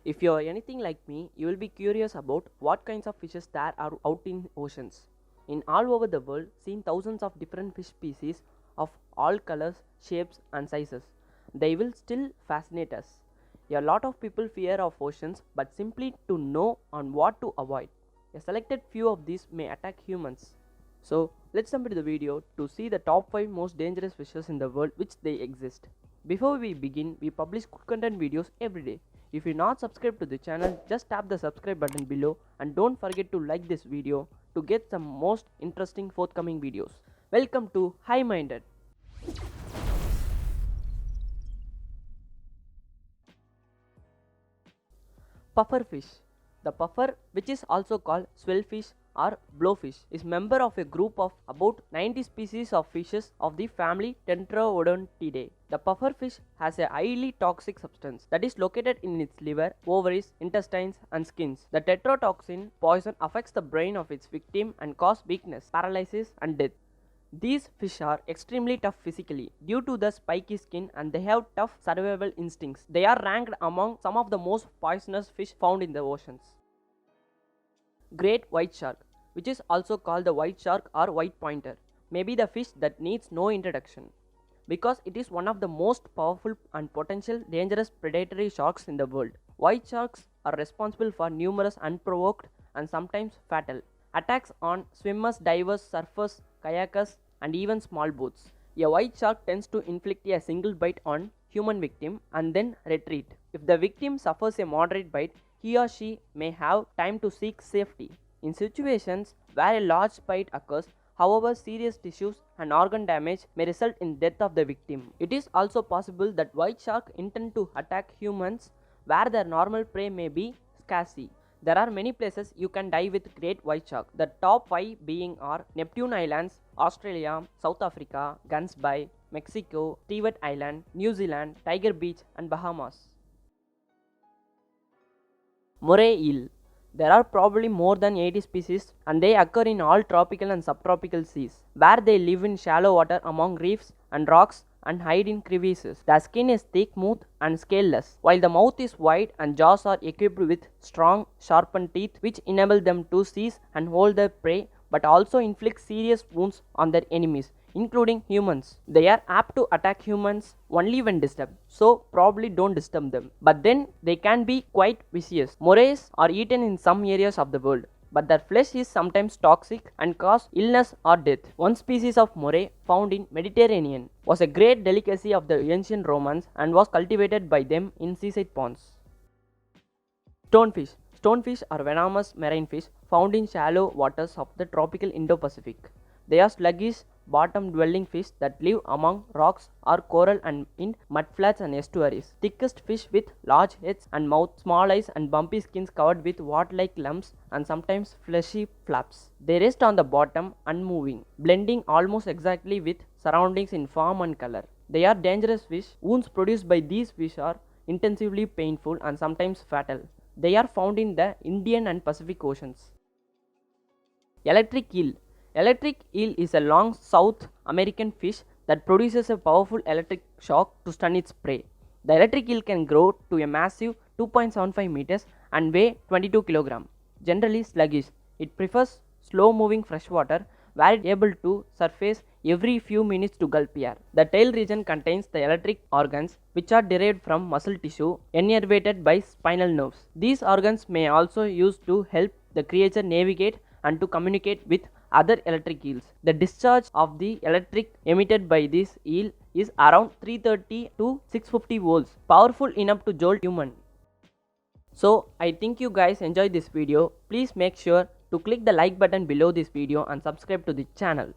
If you are anything like me, you will be curious about what kinds of fishes there are out in oceans. In all over the world, seen thousands of different fish species of all colors, shapes and sizes. They will still fascinate us. A lot of people fear of oceans, but simply to know on what to avoid. A selected few of these may attack humans. So let's jump into the video to see the top 5 most dangerous fishes in the world which they exist. Before we begin, we publish good content videos every day. If you not subscribed to the channel, just tap the subscribe button below and don't forget to like this video to get some most interesting forthcoming videos. Welcome to High Minded. Pufferfish. The puffer, which is also called swellfish or blowfish, is member of a group of about 90 species of fishes of the family Tetraodontidae. The pufferfish has a highly toxic substance that is located in its liver, ovaries, intestines and skins. The tetrodotoxin poison affects the brain of its victim and cause weakness, paralysis and death. These fish are extremely tough physically due to the spiky skin and they have tough survival instincts. They are ranked among some of the most poisonous fish found in the oceans. Great white shark, which is also called the white shark or white pointer, may be the fish that needs no introduction because it is one of the most powerful and potential dangerous predatory sharks in the world. White sharks are responsible for numerous unprovoked and sometimes fatal attacks on swimmers, divers, surfers, kayakers, and even small boats. A white shark tends to inflict a single bite on human victim and then retreat. If the victim suffers a moderate bite, he or she may have time to seek safety. In situations where a large bite occurs, however, serious tissues and organ damage may result in death of the victim. It is also possible that white shark intend to attack humans where their normal prey may be scarce. There are many places you can dive with great white shark. The top 5 being are Neptune Islands, Australia, South Africa, Guns Bay, Mexico, Stewart Island, New Zealand, Tiger Beach and Bahamas. Moray eel. There are probably more than 80 species and they occur in all tropical and subtropical seas, where they live in shallow water among reefs and rocks and hide in crevices. The skin is thick, smooth and scaleless, while the mouth is wide and jaws are equipped with strong, sharpened teeth which enable them to seize and hold their prey but also inflict serious wounds on their enemies, including humans. They are apt to attack humans only when disturbed, so probably don't disturb them. But then they can be quite vicious. Morays are eaten in some areas of the world, but their flesh is sometimes toxic and cause illness or death. One species of moray found in Mediterranean was a great delicacy of the ancient Romans and was cultivated by them in seaside ponds. Stonefish. Stonefish are venomous marine fish found in shallow waters of the tropical Indo-Pacific. They are sluggish, bottom-dwelling fish that live among rocks or coral and in mudflats and estuaries. Thickest fish with large heads and mouth, small eyes and bumpy skins covered with wart-like lumps and sometimes fleshy flaps. They rest on the bottom unmoving, blending almost exactly with surroundings in form and color. They are dangerous fish. Wounds produced by these fish are intensively painful and sometimes fatal. They are found in the Indian and Pacific Oceans. Electric eel. Electric eel is a long South American fish that produces a powerful electric shock to stun its prey. The electric eel can grow to a massive 2.75 meters and weigh 22 kg. Generally sluggish, it prefers slow moving freshwater where it is able to surface every few minutes to gulp air. The tail region contains the electric organs which are derived from muscle tissue innervated by spinal nerves. These organs may also used to help the creature navigate and to communicate with other electric eels. The discharge of the electric emitted by this eel is around 330 to 650 volts, powerful enough to jolt human. So I think you guys enjoyed this video. Please make sure to click the like button below this video and subscribe to the channel.